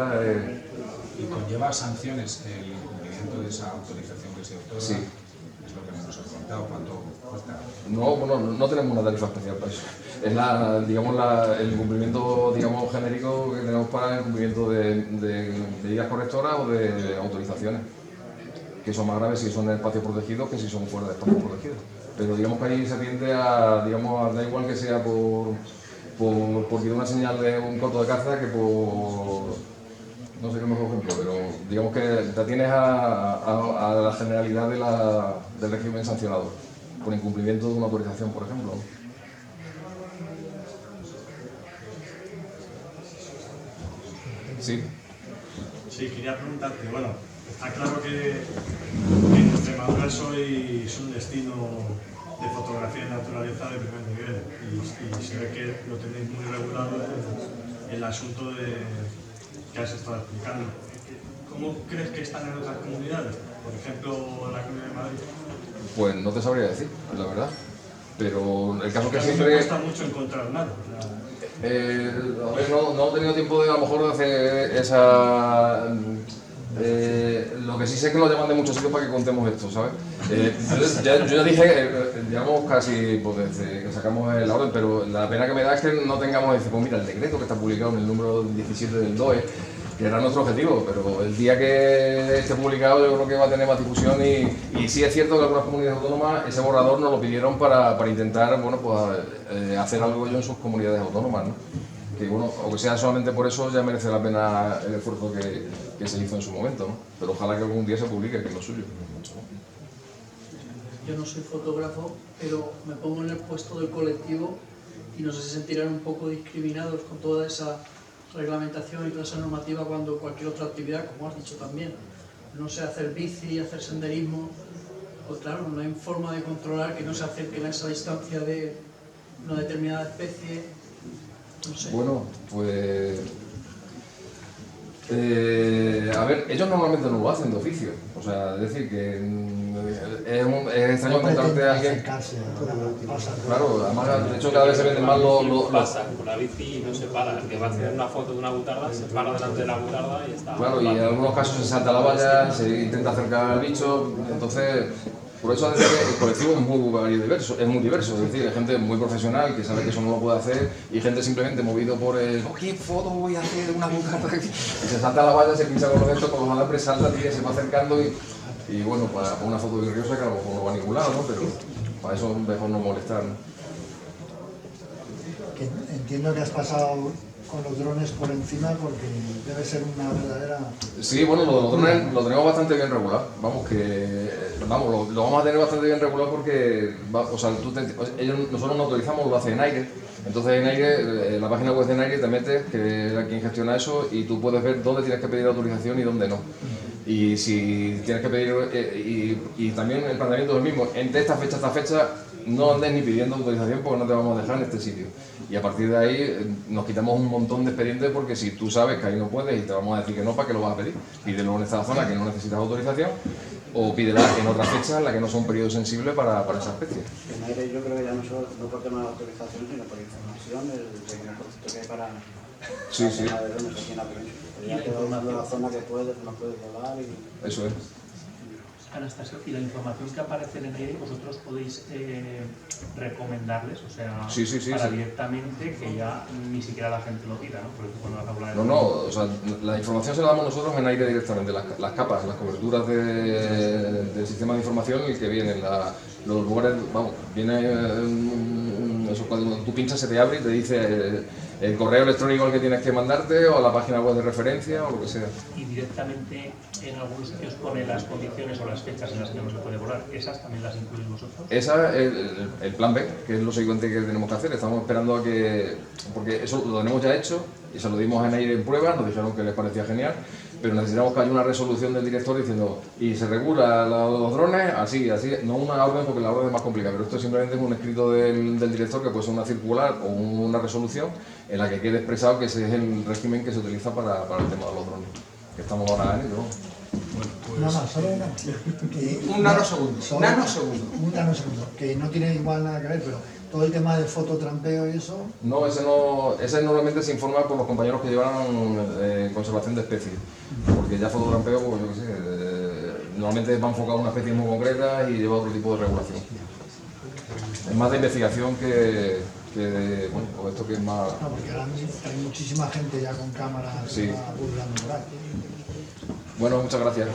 [SPEAKER 4] ¿Y conlleva sanciones el incumplimiento de esa autorización que se otorga?
[SPEAKER 2] Sí.
[SPEAKER 4] Es lo que nos has contado, ¿cuánto cuesta?
[SPEAKER 2] No, bueno, no tenemos una tarifa especial para eso. Es el incumplimiento, digamos, genérico que tenemos para el incumplimiento de medidas correctoras o de autorizaciones, que son más graves si son en espacios protegidos que si son fuera de espacios protegidos. Pero digamos que ahí se tiende a, digamos, da igual que sea por tirar una señal de un coto de caza que por, no sé qué mejor ejemplo, pero digamos que te atienes a la generalidad del régimen sancionador, por incumplimiento de una autorización, por ejemplo. Sí.
[SPEAKER 7] Sí, quería preguntarte, bueno, está claro que en Extremadura sois un destino de fotografía de naturaleza de primer nivel y se ve que lo tenéis muy regulado en el asunto que has estado explicando. ¿Cómo crees que están en otras comunidades? Por ejemplo, en la Comunidad de Madrid.
[SPEAKER 2] Pues no te sabría decir, la verdad. Pero el caso que siempre...
[SPEAKER 7] me cuesta mucho encontrar nada.
[SPEAKER 2] A ver, no he tenido tiempo de a lo mejor de hacer esa... lo que sí sé es que lo llaman de muchos sitios para que contemos esto, ¿sabes? Yo ya dije, llevamos casi, pues desde que sacamos la orden, pero la pena que me da es que no tengamos, pues mira, el decreto que está publicado en el número 17 del DOE, que era nuestro objetivo, pero el día que esté publicado yo creo que va a tener más difusión y sí es cierto que algunas comunidades autónomas ese borrador nos lo pidieron para intentar, bueno, pues hacer algo en sus comunidades autónomas, ¿no? Que bueno, aunque sea solamente por eso ya merece la pena el esfuerzo que se hizo en su momento, ¿no? Pero ojalá que algún día se publique, que es lo suyo.
[SPEAKER 8] Yo no soy fotógrafo, pero me pongo en el puesto del colectivo y no sé si se sentirán un poco discriminados con toda esa reglamentación y toda esa normativa cuando cualquier otra actividad, como has dicho también, no sé, hacer bici, hacer senderismo, pues claro, no hay forma de controlar que no se acerquen a esa distancia de una determinada especie, no sé.
[SPEAKER 2] Bueno, pues... a ver, ellos normalmente no lo hacen de oficio, o sea, es decir, que es extraño encontrarte a alguien... Claro, además, de hecho, cada vez se venden más los...
[SPEAKER 9] Pasa con la bici y no se para, el que va a hacer una foto de una butarda se para delante de la butarda y está...
[SPEAKER 2] Claro, y en algunos casos se salta la valla, se intenta acercar al bicho, entonces... Por eso el colectivo es muy diverso, es decir, hay gente muy profesional que sabe que eso no lo puede hacer y gente simplemente movido por el ¿qué foto voy a hacer de una bucarda? Y se salta la valla, se pincha con los dedos, con los alambres, salta, tira, se va acercando y bueno, para una foto virriosa que a lo mejor no va a ningún lado, ¿no? Pero para eso es mejor no molestar, ¿no?
[SPEAKER 3] Que entiendo que has pasado con los drones por encima porque debe ser una verdadera...
[SPEAKER 2] Sí, bueno, los drones lo tenemos bastante bien regulado. Lo vamos a tener bastante bien regulado porque, o sea, nosotros no autorizamos, lo hace Enaire. Entonces Enaire, en la página web de Enaire te metes, que es quien gestiona eso, y tú puedes ver dónde tienes que pedir autorización y dónde no. Y si tienes que pedir, y también el planteamiento es el mismo, entre esta fecha a esta fecha, no andes ni pidiendo autorización porque no te vamos a dejar en este sitio. Y a partir de ahí nos quitamos un montón de expedientes porque si tú sabes que ahí no puedes y te vamos a decir que no, ¿para qué lo vas a pedir? Pídelo en esta zona que no necesitas autorización o pídela en otra fecha en la que no son periodos sensibles para esa especie.
[SPEAKER 6] En aire yo creo que ya no solo no por tema de autorización, sino por información, el pequeño concepto que hay para
[SPEAKER 2] sí.
[SPEAKER 6] de drones aquí en la península. Ya te va dando la zona que puedes, no puedes volar y...
[SPEAKER 2] Eso es.
[SPEAKER 9] Anastasio, y la información que aparece en el aire, vosotros podéis recomendarles, o sea, para directamente que ya ni siquiera la gente lo pida, ¿no? Porque cuando vas a hablar
[SPEAKER 2] No, o sea, la información se la damos nosotros en aire directamente, las capas, las coberturas del sistema de información en el que vienen los lugares, vamos, viene eso, cuando tú pinchas se te abre y te dice el correo electrónico al que tienes que mandarte o la página web de referencia o lo que sea.
[SPEAKER 9] Y directamente en algunos sitios pone las condiciones o las fechas en las que no se puede volar, ¿esas también las incluís vosotros?
[SPEAKER 2] Esa es el plan B, que es lo siguiente que tenemos que hacer. Estamos esperando a que, porque eso lo tenemos ya hecho y se lo dimos en aire en prueba, nos dijeron que les parecía genial, pero necesitamos que haya una resolución del director diciendo y se regula los drones así, no una orden porque la orden es más complicada, pero esto simplemente es un escrito del director que puede ser una circular o una resolución en la que quede expresado que ese es el régimen que se utiliza para el tema de los drones, que estamos ahora en ello.
[SPEAKER 3] Un nanosegundo, que no tiene igual nada que ver, pero todo el tema de fototrampeo y eso...
[SPEAKER 2] No, ese normalmente se informa por los compañeros que llevan conservación de especies, porque ya fototrampeo, pues yo qué sé, normalmente va enfocado a una especie muy concreta y lleva otro tipo de regulación. Es más de investigación que bueno, pues esto que es más...
[SPEAKER 3] No, porque ahora hay muchísima gente ya con cámaras burlando por ahí.
[SPEAKER 2] Bueno, muchas gracias.